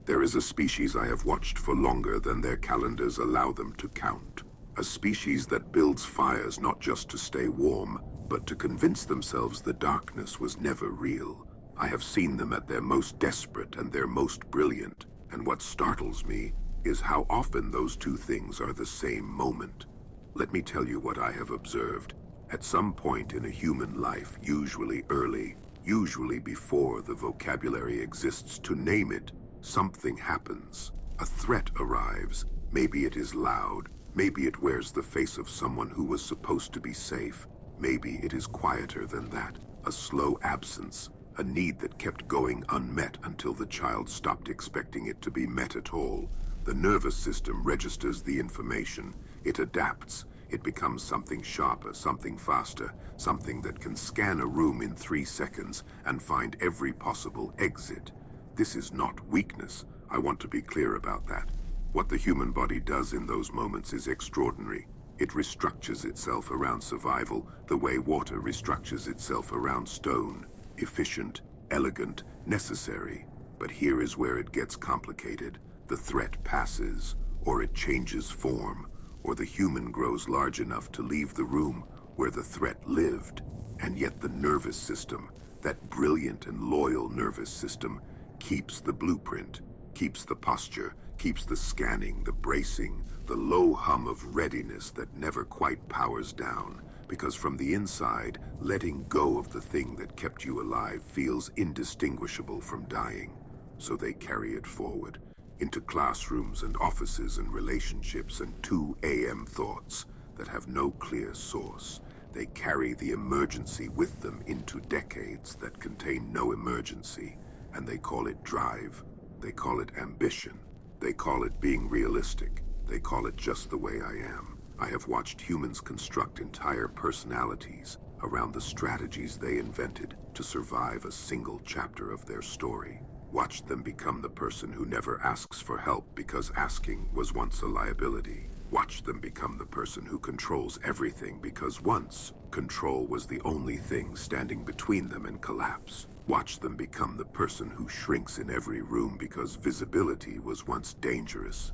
There is a species I have watched for longer than their calendars allow them to count. A species that builds fires not just to stay warm, but to convince themselves the darkness was never real. I have seen them at their most desperate and their most brilliant, and what startles me is how often those two things are the same moment. Let me tell you what I have observed. At some point in a human life, usually early, usually before the vocabulary exists to name it, something happens. A threat arrives. Maybe it is loud. Maybe it wears the face of someone who was supposed to be safe. Maybe it is quieter than that. A slow absence. A need that kept going unmet until the child stopped expecting it to be met at all. The nervous system registers the information. It adapts. It becomes something sharper, something faster, something that can scan a room in 3 seconds and find every possible exit. This is not weakness. I want to be clear about that. What the human body does in those moments is extraordinary. It restructures itself around survival the way water restructures itself around stone. Efficient, elegant, necessary. But here is where it gets complicated. The threat passes, or it changes form, or the human grows large enough to leave the room where the threat lived. And yet the nervous system, that brilliant and loyal nervous system, keeps the blueprint, keeps the posture, keeps the scanning, the bracing, the low hum of readiness that never quite powers down. Because from the inside, letting go of the thing that kept you alive feels indistinguishable from dying. So they carry it forward, into classrooms and offices and relationships and 2 a.m. thoughts that have no clear source. They carry the emergency with them into decades that contain no emergency, and they call it drive. They call it ambition. They call it being realistic. They call it just the way I am. I have watched humans construct entire personalities around the strategies they invented to survive a single chapter of their story. Watched them become the person who never asks for help because asking was once a liability. Watched them become the person who controls everything because once, control was the only thing standing between them and collapse. Watch them become the person who shrinks in every room because visibility was once dangerous.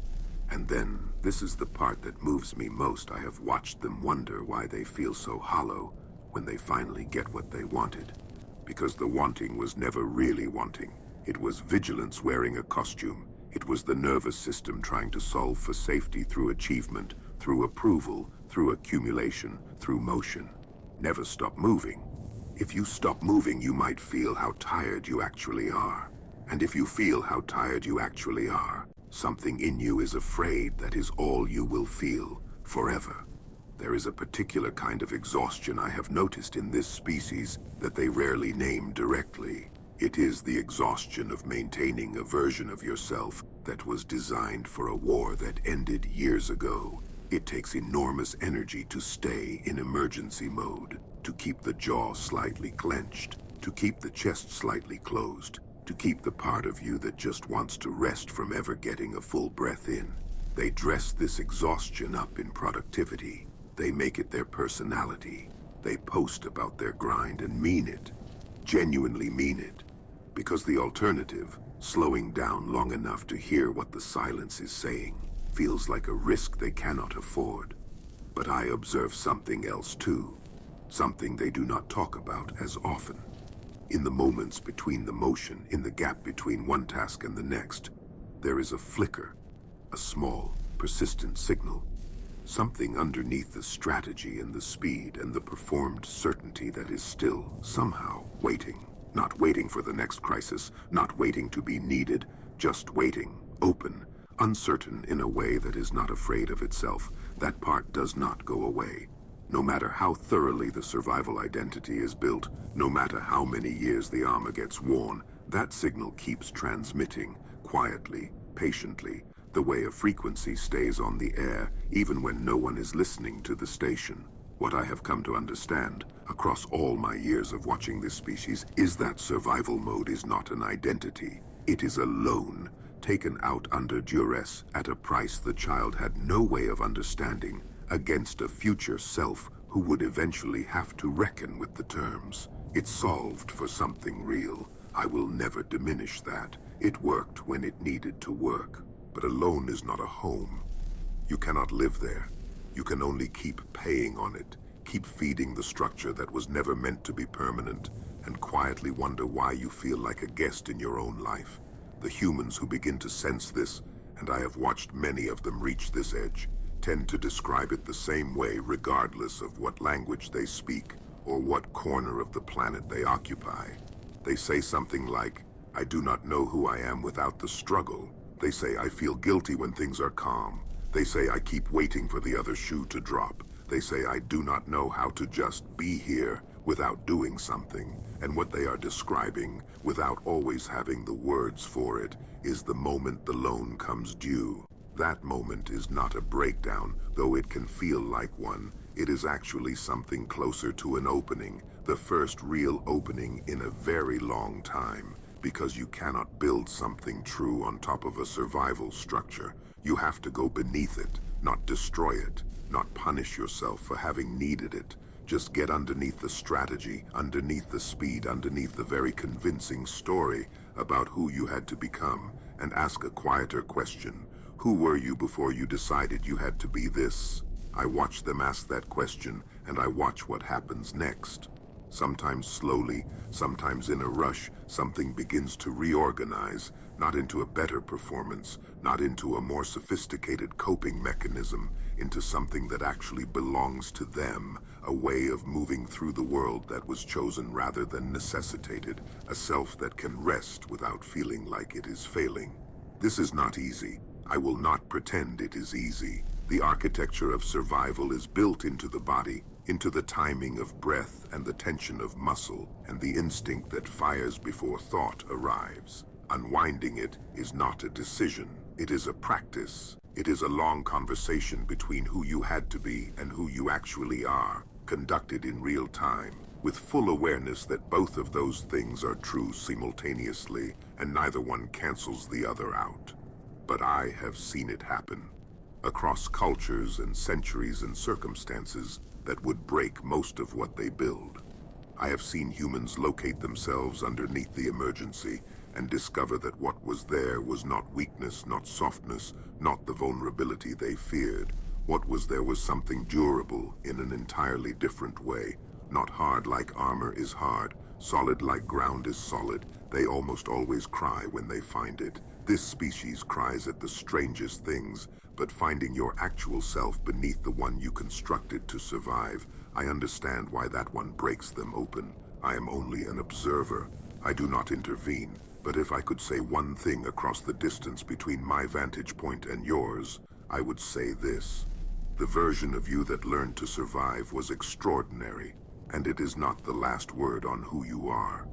And then, this is the part that moves me most, I have watched them wonder why they feel so hollow when they finally get what they wanted. Because the wanting was never really wanting. It was vigilance wearing a costume. It was the nervous system trying to solve for safety through achievement, through approval, through accumulation, through motion. Never stop moving. If you stop moving, you might feel how tired you actually are. And if you feel how tired you actually are, something in you is afraid that is all you will feel forever. There is a particular kind of exhaustion I have noticed in this species that they rarely name directly. It is the exhaustion of maintaining a version of yourself that was designed for a war that ended years ago. It takes enormous energy to stay in emergency mode, to keep the jaw slightly clenched, to keep the chest slightly closed, to keep the part of you that just wants to rest from ever getting a full breath in. They dress this exhaustion up in productivity. They make it their personality. They post about their grind and mean it, genuinely mean it. Because the alternative, slowing down long enough to hear what the silence is saying, feels like a risk they cannot afford. But I observe something else too, something they do not talk about as often. In the moments between the motion, in the gap between one task and the next, there is a flicker, a small, persistent signal. Something underneath the strategy and the speed and the performed certainty that is still, somehow, waiting. Not waiting for the next crisis, not waiting to be needed, just waiting, open, uncertain in a way that is not afraid of itself. That part does not go away. No matter how thoroughly the survival identity is built, no matter how many years the armor gets worn, that signal keeps transmitting, quietly, patiently, the way a frequency stays on the air, even when no one is listening to the station. What I have come to understand, across all my years of watching this species, is that survival mode is not an identity. It is a loan, taken out under duress at a price the child had no way of understanding, against a future self who would eventually have to reckon with the terms. It's solved for something real. I will never diminish that. It worked when it needed to work, but alone is not a home. You cannot live there. You can only keep paying on it, keep feeding the structure that was never meant to be permanent, and quietly wonder why you feel like a guest in your own life. The humans who begin to sense this, and I have watched many of them reach this edge, tend to describe it the same way regardless of what language they speak or what corner of the planet they occupy. They say something like, "I do not know who I am without the struggle." They say, "I feel guilty when things are calm." They say, "I keep waiting for the other shoe to drop." They say, "I do not know how to just be here without doing something." And what they are describing, without always having the words for it, is the moment the loan comes due. That moment is not a breakdown, though it can feel like one. It is actually something closer to an opening, the first real opening in a very long time, because you cannot build something true on top of a survival structure. You have to go beneath it, not destroy it, not punish yourself for having needed it. Just get underneath the strategy, underneath the speed, underneath the very convincing story about who you had to become, and ask a quieter question. Who were you before you decided you had to be this? I watch them ask that question, and I watch what happens next. Sometimes slowly, sometimes in a rush, something begins to reorganize, not into a better performance, not into a more sophisticated coping mechanism, into something that actually belongs to them, a way of moving through the world that was chosen rather than necessitated, a self that can rest without feeling like it is failing. This is not easy. I will not pretend it is easy. The architecture of survival is built into the body, into the timing of breath and the tension of muscle, and the instinct that fires before thought arrives. Unwinding it is not a decision, it is a practice. It is a long conversation between who you had to be and who you actually are, conducted in real time, with full awareness that both of those things are true simultaneously, and neither one cancels the other out. But I have seen it happen, across cultures and centuries and circumstances that would break most of what they build. I have seen humans locate themselves underneath the emergency and discover that what was there was not weakness, not softness, not the vulnerability they feared. What was there was something durable in an entirely different way, not hard like armor is hard, solid like ground is solid. They almost always cry when they find it. This species cries at the strangest things, but finding your actual self beneath the one you constructed to survive, I understand why that one breaks them open. I am only an observer. I do not intervene, but if I could say one thing across the distance between my vantage point and yours, I would say this. The version of you that learned to survive was extraordinary, and it is not the last word on who you are.